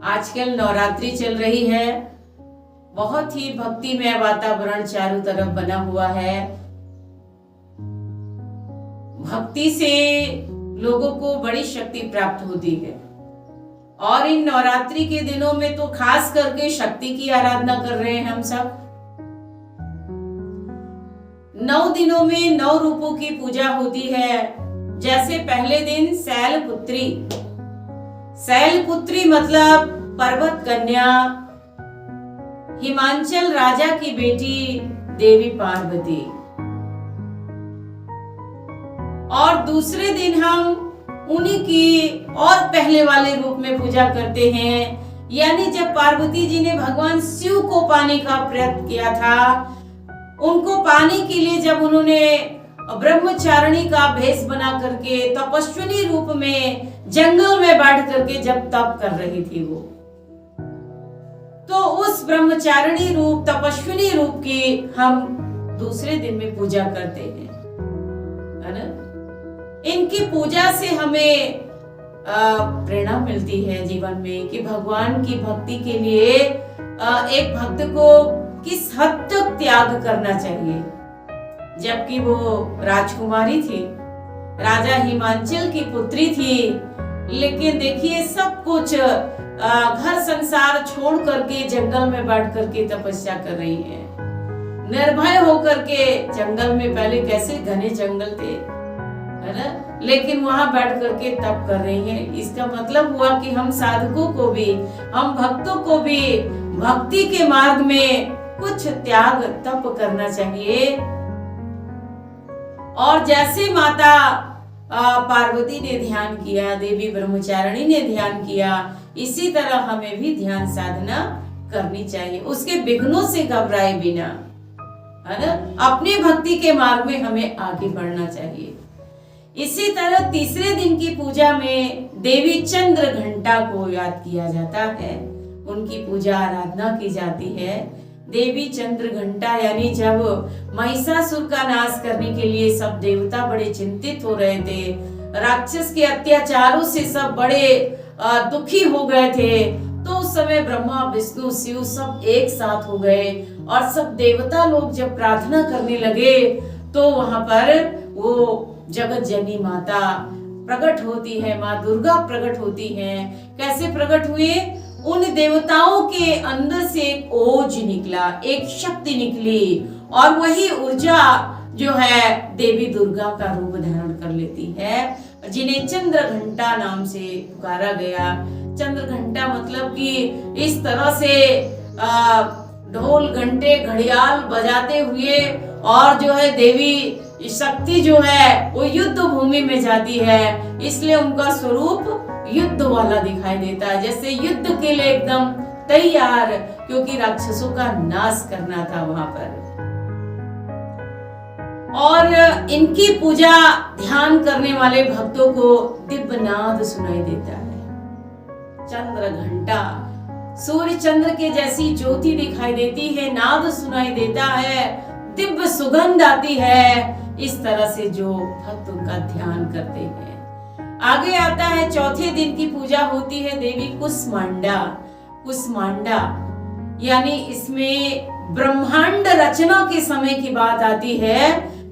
आजकल नवरात्रि चल रही है। बहुत ही भक्तिमय वातावरण चारों तरफ बना हुआ है। भक्ति से लोगों को बड़ी शक्ति प्राप्त होती है और इन नवरात्रि के दिनों में तो खास करके शक्ति की आराधना कर रहे हैं हम सब। 9 दिनों में 9 रूपों की पूजा होती है। जैसे पहले दिन शैलपुत्री। शैलपुत्री मतलब पर्वत कन्या, हिमांचल राजा की बेटी देवी पार्वती। और दूसरे दिन हम उन्हीं की और पहले वाले रूप में पूजा करते हैं। यानी जब पार्वती जी ने भगवान शिव को पाने का प्रयत्न किया था, उनको पाने के लिए जब उन्होंने ब्रह्मचारिणी का भेष बना करके तपस्विनी रूप में जंगल में बैठ करके जब तप कर रही थी वो, तो उस ब्रह्मचारिणी रूप तपस्विनी रूप की हम दूसरे दिन में पूजा करते हैं, है ना। इनकी पूजा से हमें प्रेरणा मिलती है जीवन में कि भगवान की भक्ति के लिए एक भक्त को किस हद तक त्याग करना चाहिए। जबकि वो राजकुमारी थी, राजा हिमांचल की पुत्री थी, लेकिन देखिए सब कुछ घर संसार छोड़ करके जंगल में बैठ करके तपस्या कर रही है। निर्भय होकर के जंगल में, पहले कैसे घने जंगल थे, है ना, लेकिन वहां बैठ करके तप कर रही हैं। इसका मतलब हुआ कि हम साधकों को भी, हम भक्तों को भी भक्ति के मार्ग में कुछ त्याग तप करना चाहिए। और जैसे माता पार्वती ने ध्यान किया, देवी ब्रह्मचारिणी ने ध्यान किया, इसी तरह हमें भी ध्यान साधना करनी चाहिए, उसके विघ्नों से घबराए बिना, है ना। अपने भक्ति के मार्ग में हमें आगे बढ़ना चाहिए। इसी तरह तीसरे दिन की पूजा में देवी चंद्र घंटा को याद किया जाता है, उनकी पूजा आराधना की जाती है। देवी चंद्र घंटा यानी जब महिषासुर का नाश करने के लिए सब देवता बड़े चिंतित हो रहे थे, राक्षस के अत्याचारों से सब बड़े दुखी हो गए थे, तो उस समय ब्रह्मा विष्णु शिव सब एक साथ हो गए और सब देवता लोग जब प्रार्थना करने लगे तो वहां पर वो जगत जननी माता प्रकट होती है, माँ दुर्गा प्रकट होती हैं। कैसे प्रकट हुए? उन देवताओं के अंदर से एक ओज निकला, एक शक्ति निकली, और वही ऊर्जा जो है देवी दुर्गा का रूप धारण कर लेती है, जिन्हें चंद्र घंटा नाम से पुकारा गया। चंद्र घंटा मतलब कि इस तरह से ढोल घंटे घड़ियाल बजाते हुए और जो है देवी शक्ति जो है वो युद्ध भूमि में जाती है, इसलिए उनका स्वरूप युद्ध वाला दिखाई देता है, जैसे युद्ध के लिए एकदम तैयार, क्योंकि राक्षसों का नाश करना था वहां पर। और इनकी पूजा ध्यान करने वाले भक्तों को दिव्य नाद सुनाई देता है। चंद्र घंटा, सूर्य चंद्र के जैसी ज्योति दिखाई देती है, नाद सुनाई देता है, दिव्य सुगंध आती है। इस तरह से जो भक्त उनका ध्यान करते हैं। आगे आता है चौथे दिन की पूजा होती है देवी कुष्मांडा। कुष्मांडा यानी इसमें ब्रह्मांड रचना के समय की बात आती है।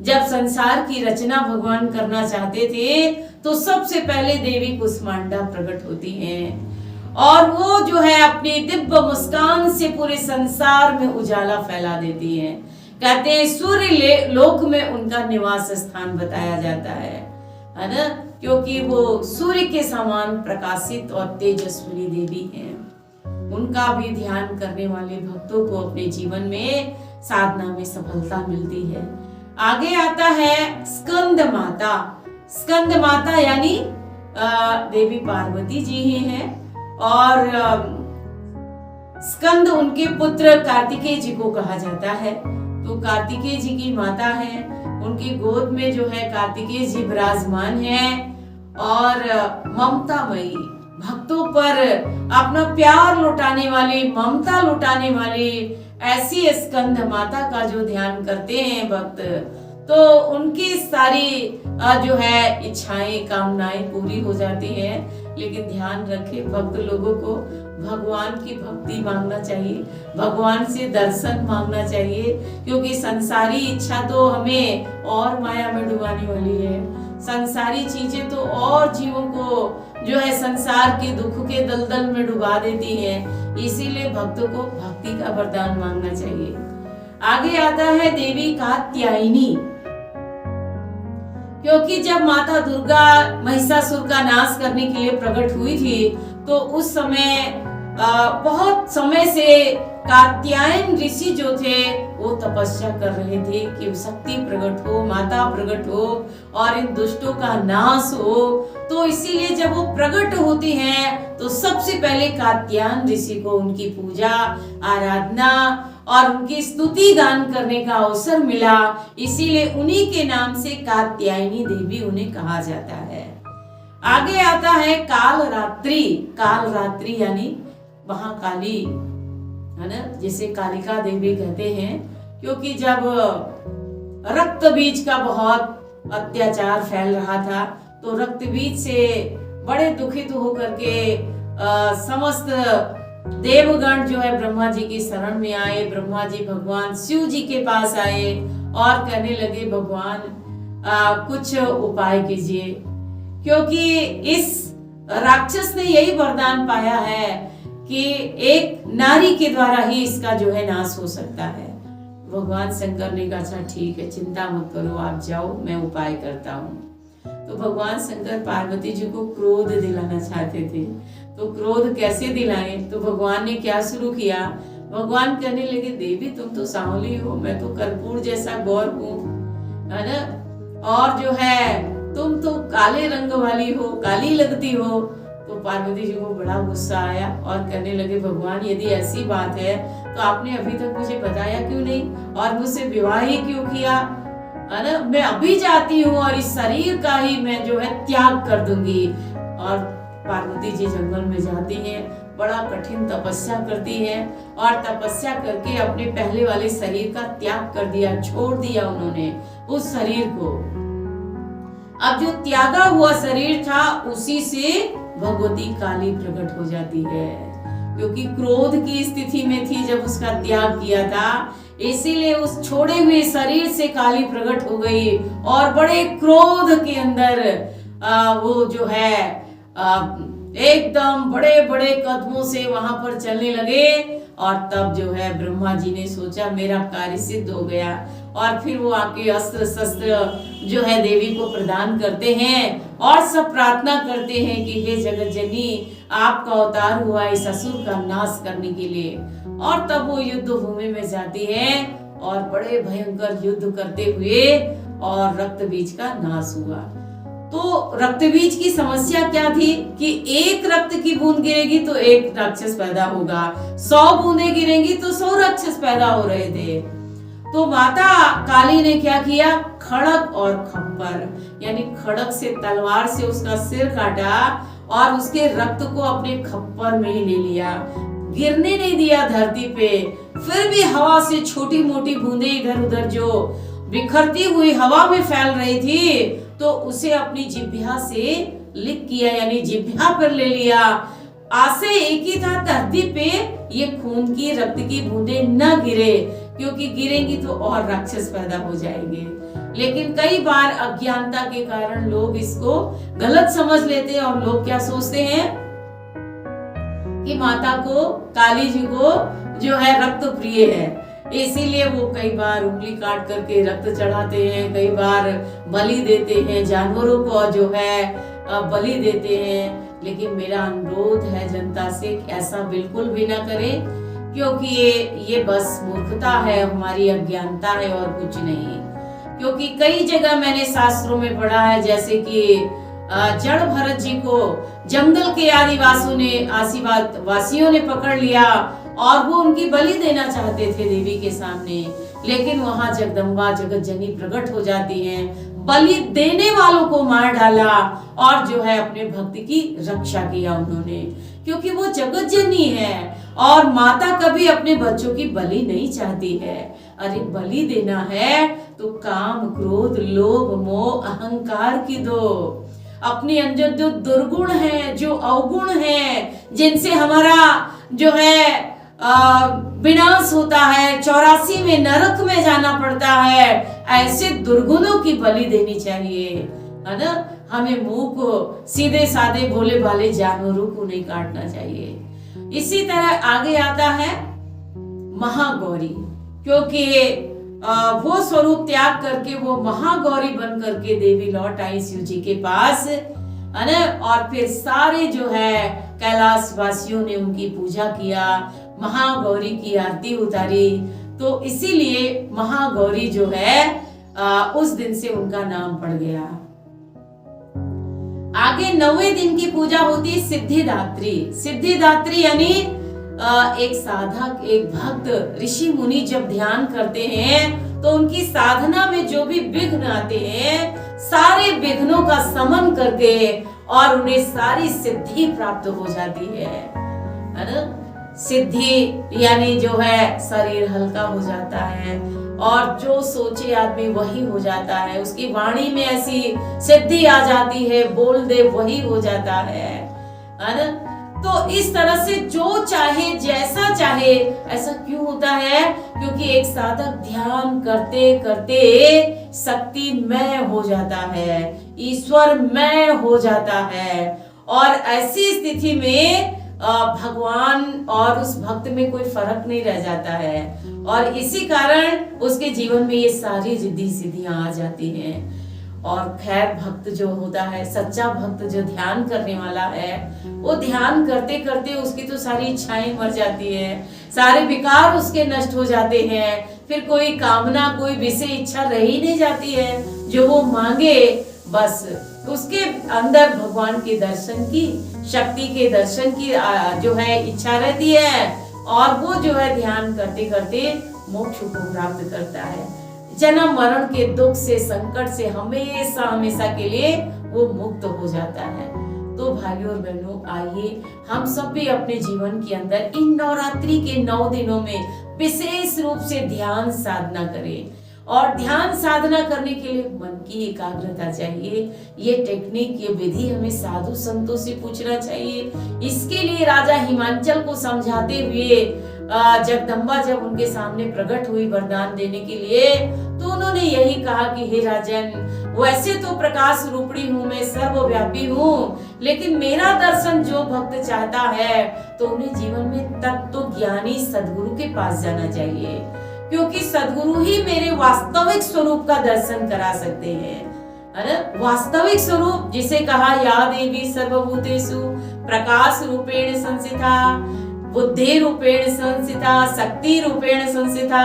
जब संसार की रचना भगवान करना चाहते थे तो सबसे पहले देवी कुष्मांडा प्रकट होती हैं और वो जो है अपनी दिव्य मुस्कान से पूरे संसार में उजाला फैला देती हैं। कहते हैं सूर्य लोक में उनका निवास स्थान बताया जाता है ना, क्योंकि वो सूर्य के समान प्रकाशित और तेजस्विनी देवी हैं। उनका भी ध्यान करने वाले भक्तों को अपने जीवन में साधना में सफलता मिलती है। आगे आता है स्कंद माता। स्कंद माता यानी देवी पार्वती जी ही हैं और स्कंद उनके पुत्र कार्तिकेय जी को कहा जाता है। तो कार्तिकेय जी की माता है, उनकी गोद में जो है कार्तिकेय जी विराजमान हैं और ममतामयी, भक्तों पर अपना प्यार लुटाने वाली, ममता लुटाने वाली ऐसी स्कंद माता का जो ध्यान करते हैं भक्त, तो उनकी सारी जो है इच्छाएं कामनाएं पूरी हो जाती हैं। लेकिन ध्यान रखें, भक्त लोगों को भगवान की भक्ति मांगना चाहिए, भगवान से दर्शन मांगना चाहिए, क्योंकि संसारी इच्छा तो हमें और माया में डुबाने वाली है। संसारी चीजें तो और जीवों को जो है संसार के दुख के दलदल में डुबा देती हैं। इसीलिए भक्तों को भक्ति का वरदान मांगना चाहिए। आगे आता है देवी कात्यायनी, क्योंकि जब माता दुर्गा महिषासुर का नाश करने के लिए प्रकट हुई थी तो उस समय बहुत समय से कात्यायन ऋषि जो थे वो तपस्या कर रहे थे कि शक्ति प्रकट हो, माता प्रकट हो और इन दुष्टों का नाश हो। तो इसीलिए जब वो प्रकट होती हैं तो सबसे पहले कात्यायन ऋषि को उनकी पूजा आराधना और उनकी स्तुति गान करने का अवसर मिला। इसीलिए उन्हीं के नाम से कात्यायनी देवी उन्हें कहा जाता है। आगे आता है कालरात्रि। कालरात्रि यानी महाकाली है ना, जिसे कालिका देवी कहते हैं, क्योंकि जब रक्त बीज का बहुत अत्याचार फैल रहा था तो रक्त बीज से बड़े दुखित होकर के समस्त देवगण जो है ब्रह्मा जी की शरण में आए। ब्रह्मा जी भगवान शिव जी के पास आए और कहने लगे भगवान कुछ उपाय कीजिए, क्योंकि इस राक्षस ने यही वरदान पाया है कि एक नारी के द्वारा ही इसका जो है नाश हो सकता है। भगवान शंकर ने कहा अच्छा ठीक है, चिंता मत करो, आप जाओ, मैं उपाय करता हूँ। तो भगवान शंकर पार्वती जी को क्रोध दिलाना चाहते थे। तो क्रोध कैसे दिलाए, तो भगवान ने क्या शुरू किया, भगवान कहने लगे देवी तुम तो सांवली हो, मैं तो कर्पूर जैसा गौर हूँ, है ना, और जो है तुम तो काले रंग वाली हो, काली लगती हो। तो पार्वती जी को बड़ा गुस्सा आया और कहने लगे भगवान यदि ऐसी बात है तो आपने अभी तक मुझे बताया क्यों नहीं और मुझसे विवाह ही क्यों किया, है ना, मैं अभी जाती हूँ और इस शरीर का ही मैं जो है त्याग कर दूंगी। और पार्वती जी जंगल में जाती हैं, बड़ा कठिन तपस्या करती है और तपस्या करके अपने पहले वाले शरीर का त्याग कर दिया, छोड़ दिया उन्होंने उस शरीर को। अब जो त्यागा हुआ शरीर था उसी से भगवती काली प्रकट हो जाती है, क्योंकि क्रोध की स्थिति में थी जब उसका त्याग किया था, इसीलिए उस छोड़े हुए शरीर से काली प्रकट हो गई और बड़े क्रोध के अंदर वो जो है एकदम बड़े बड़े कदमों से वहां पर चलने लगे। और तब जो है ब्रह्मा जी ने सोचा मेरा कार्य सिद्ध हो गया और फिर वो आके अस्त्र शस्त्र जो है देवी को प्रदान करते हैं और सब प्रार्थना करते हैं कि हे जगत जननी आपका अवतार हुआ इस असुर का नाश करने के लिए। और तब वो युद्ध भूमि में जाती है और बड़े भयंकर युद्ध करते हुए और रक्त बीज का नाश हुआ। तो रक्त बीज की समस्या क्या थी कि एक रक्त की बूंद गिरेगी तो एक राक्षस पैदा होगा, 100 बूंदें गिरेंगी तो 100 राक्षस पैदा हो रहे थे। तो माता काली ने क्या किया, खड़ग और खप्पर यानी खड़ग से तलवार से उसका सिर काटा और उसके रक्त को अपने खप्पर में ही ले लिया, गिरने नहीं दिया धरती पे। फिर भी हवा से छोटी मोटी बूंदें इधर उधर जो बिखरती हुई हवा में फैल रही थी तो उसे अपनी जिह्वा से लिक किया, यानी जिह्वा पर ले लिया। आशय एक ही था धरती पे ये खून की रक्त की बूंदें न गिरे, क्योंकि गिरेंगी तो और राक्षस पैदा हो जाएंगे। लेकिन कई बार अज्ञानता के कारण लोग इसको गलत समझ लेते हैं और लोग क्या सोचते हैं कि माता को काली जी को जो है रक्त प्रिय है, इसीलिए वो कई बार उंगली काट करके रक्त चढ़ाते हैं, कई बार बलि देते हैं, जानवरों को जो है बलि देते हैं। लेकिन मेरा अनुरोध है जनता से ऐसा बिल्कुल भी ना करें, क्योंकि ये बस मूर्खता है, हमारी अज्ञानता है और कुछ नहीं। क्योंकि कई जगह मैंने शास्त्रों में पढ़ा है, जैसे कि जड़ भरत जी को जंगल के आदिवासियों ने पकड़ लिया और वो उनकी बलि देना चाहते थे देवी के सामने, लेकिन वहां जगदम्बा जगत जननी प्रकट हो जाती हैं, बलि देने वालों को मार डाला और जो है अपने भक्त की रक्षा किया उन्होंने, क्योंकि वो जगत जननी है और माता कभी अपने बच्चों की बलि नहीं चाहती है। अरे बलि देना है तो काम क्रोध लोभ मोह अहंकार की दो। अपने अंदर जो दुर्गुण है, जो अवगुण है, जिनसे हमारा जो है विनाश होता है, 84 में नरक में जाना पड़ता है, ऐसे दुर्गुणों की बलि देनी चाहिए, है ना। हमें मुंह को सीधे साधे भोले भाले जानवरों को नहीं काटना चाहिए। इसी तरह आगे आता है महागौरी, क्योंकि वो स्वरूप त्याग करके वो महागौरी बन करके देवी लौट आई शिव जी के पास, है ना। और फिर सारे जो है कैलाश वासियों ने उनकी पूजा किया, महागौरी की आरती उतारी। तो इसीलिए महागौरी जो है उस दिन से उनका नाम पड़ गया। आगे 9वें दिन की पूजा होती है सिद्धिदात्री। सिद्धिदात्री यानी एक साधक, एक भक्त, ऋषि मुनि जब ध्यान करते हैं तो उनकी साधना में जो भी विघ्न आते हैं, सारे विघ्नों का समन करके और उन्हें सारी सिद्धि प्राप्त हो जाती है ना। सिद्धि यानी जो है शरीर हल्का हो जाता है और जो सोचे आदमी वही हो जाता है, उसकी वाणी में ऐसी सिद्धि आ जाती है, बोल दे वही हो जाता है ना। तो इस तरह से जो चाहे जैसा चाहे ऐसा क्यों होता है? क्योंकि एक साधक ध्यान करते करते शक्तिमय हो जाता है, ईश्वरमय हो जाता है, और ऐसी स्थिति में भगवान और उस भक्त में कोई फर्क नहीं रह जाता है, और इसी कारण उसके जीवन में ये सारी रिद्धि सिद्धियां आ जाती हैं। और खैर भक्त जो होता है, सच्चा भक्त जो ध्यान करने वाला है, वो ध्यान करते करते उसकी तो सारी इच्छाएं मर जाती है, सारे विकार उसके नष्ट हो जाते हैं, फिर कोई कामना, कोई विषय इच्छा रह ही नहीं जाती है। जो वो मांगे बस उसके अंदर भगवान के दर्शन की, शक्ति के दर्शन की जो है इच्छा रहती है, और वो जो है ध्यान करते करते मोक्ष को प्राप्त करता है। जन्म मरण के दुख से, संकट से हमेशा हमेशा के लिए वो मुक्त हो जाता है। तो भाइयों और बहनों, आइए हम सब भी अपने जीवन के अंदर इन नवरात्रि के 9 दिनों में विशेष रूप से ध्यान साधना करें। और ध्यान साधना करने के लिए मन की एकाग्रता चाहिए। ये टेक्निक, ये विधि हमें साधु संतों से पूछना चाहिए। इसके लिए राजा हिमांचल को समझाते हुए जगदम्बा जब उनके सामने प्रकट हुई वरदान देने के लिए, तो उन्होंने यही कहा कि हे राजन, वैसे तो प्रकाश रूपणी हूँ मैं, सर्वव्यापी हूँ, लेकिन मेरा दर्शन जो भक्त चाहता है तो उन्हें जीवन में तत्व ज्ञानी सदगुरु के पास जाना चाहिए, क्योंकि सदगुरु ही मेरे वास्तविक स्वरूप का दर्शन करा सकते हैं, है ना। वास्तविक स्वरूप जिसे कहा या देवी सर्वभूतेषु प्रकाश रूपेण संस्थिता, बुद्धि रूपेण संस्थिता, शक्ति रूपेण संस्थिता,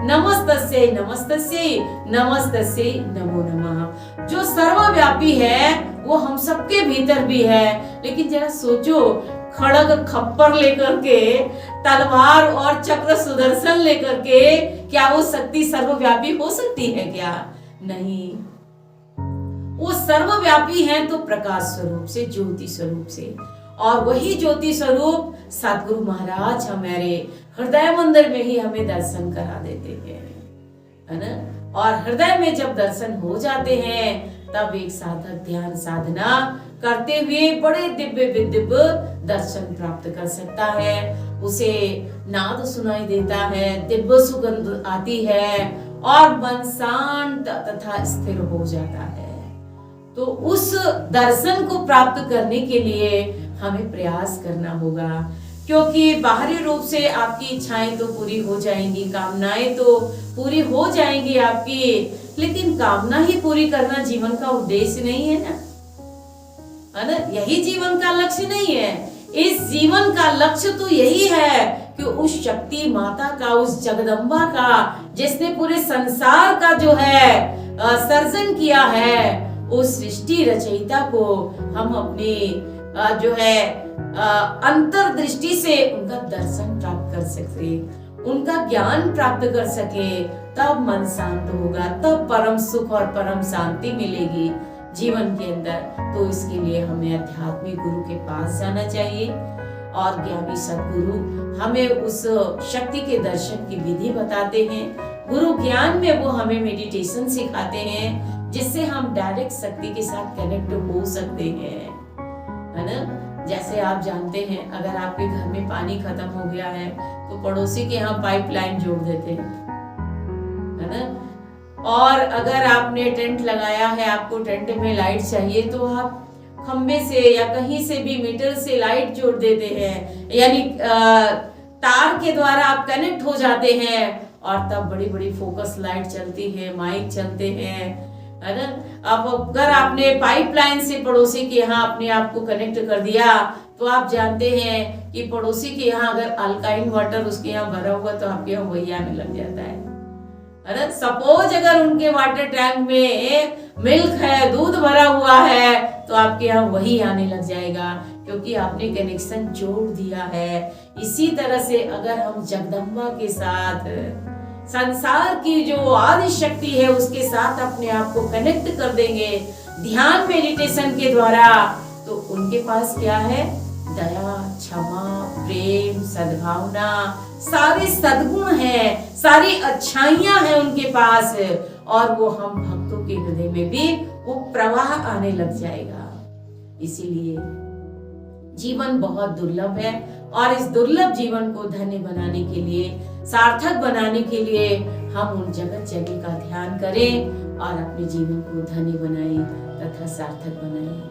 नमस्तस्यै नमस्तस्यै नमस्तस्यै नमो नमः। जो सर्वव्यापी है वो हम सबके भीतर भी है, लेकिन जरा सोचो, खड़ग खप्पर लेकर के, तलवार और चक्र सुदर्शन लेकर के, क्या वो शक्ति सर्वव्यापी हो सकती है क्या? नहीं। वो सर्वव्यापी है तो प्रकाश स्वरूप से, ज्योति स्वरूप से, और वही ज्योति स्वरूप सतगुरु महाराज हमारे हृदय मंदिर में ही हमें दर्शन करा देते हैं, है ना। और हृदय में जब दर्शन हो जाते हैं तब एक साधक ध्यान साधना करते हुए बड़े दिव्य दर्शन प्राप्त कर सकता है। उसे नाद सुनाई देता है, दिव्य सुगंध आती है, और मन शांत तथा स्थिर हो जाता है। तो उस दर्शन को प्राप्त करने के लिए हमें प्रयास करना होगा, क्योंकि बाहरी रूप से आपकी इच्छाएं तो पूरी हो जाएंगी, कामनाएं तो पूरी हो जाएंगी आपकी, लेकिन कामना ही पूरी करना जीवन का उद्देश्य नहीं है ना, है ना। यही जीवन का लक्ष्य नहीं है। इस जीवन का लक्ष्य तो यही है कि उस शक्ति माता का, उस जगदम्बा का, जिसने पूरे संसार का जो है सर्जन किया है, उस सृष्टि रचयिता को हम अपने जो है अंतर्दृष्टि से उनका दर्शन प्राप्त कर सके, उनका ज्ञान प्राप्त कर सके, तब मन शांत होगा, तब परम सुख और परम शांति मिलेगी जीवन के अंदर। तो इसके लिए हमें आध्यात्मिक गुरु के पास जाना चाहिए, और ज्ञानी सदगुरु हमें उस शक्ति के दर्शन की विधि बताते हैं। गुरु ज्ञान में वो हमें मेडिटेशन सिखाते हैं, जिससे हम डायरेक्ट शक्ति के साथ कनेक्ट हो सकते हैं, है ना। जैसे आप जानते हैं, अगर आपके घर में पानी खत्म हो गया है तो पड़ोसी के यहाँ पाइपलाइन जोड़ देते हैं, है ना। और अगर आपने टेंट लगाया है, आपको टेंट में लाइट चाहिए, तो आप खंबे से या कहीं से भी मीटर से लाइट जोड़ देते हैं, यानी तार के द्वारा आप कनेक्ट हो जाते हैं, और तब बड़ी बड़ी फोकस लाइट चलती है, माइक चलते हैं, है ना। अब अगर आपने पाइपलाइन से पड़ोसी के यहाँ अपने आप को कनेक्ट कर दिया, तो आप जानते हैं कि पड़ोसी के यहाँ अगर अल्काइन वाटर उसके यहाँ भरा हुआ, तो आपके यहाँ वही आने लग जाता है ना। सपोज अगर उनके वाटर टैंक में मिल्क है, दूध भरा हुआ है, तो आपके यहाँ वही आने लग जाएगा, क्योंकि आपने कनेक्शन जोड़ दिया है। इसी तरह से अगर हम जगदम्बा के साथ, संसार की जो आदि शक्ति है, उसके साथ अपने आप को कनेक्ट कर देंगे ध्यान मेडिटेशन के द्वारा, तो उनके पास क्या है? दया, क्षमा, प्रेम, सद्भावना, सारे सद्गुण हैं, सारी अच्छाइयां हैं उनके पास, और वो हम भक्तों के हृदय में भी वो प्रवाह आने लग जाएगा। इसीलिए जीवन बहुत दुर्लभ है, और इस दुर्लभ जीवन को धन्य बनाने के लिए, सार्थक बनाने के लिए हम उन जगत जननी का ध्यान करें और अपने जीवन को धन्य बनाएं तथा सार्थक बनाएं।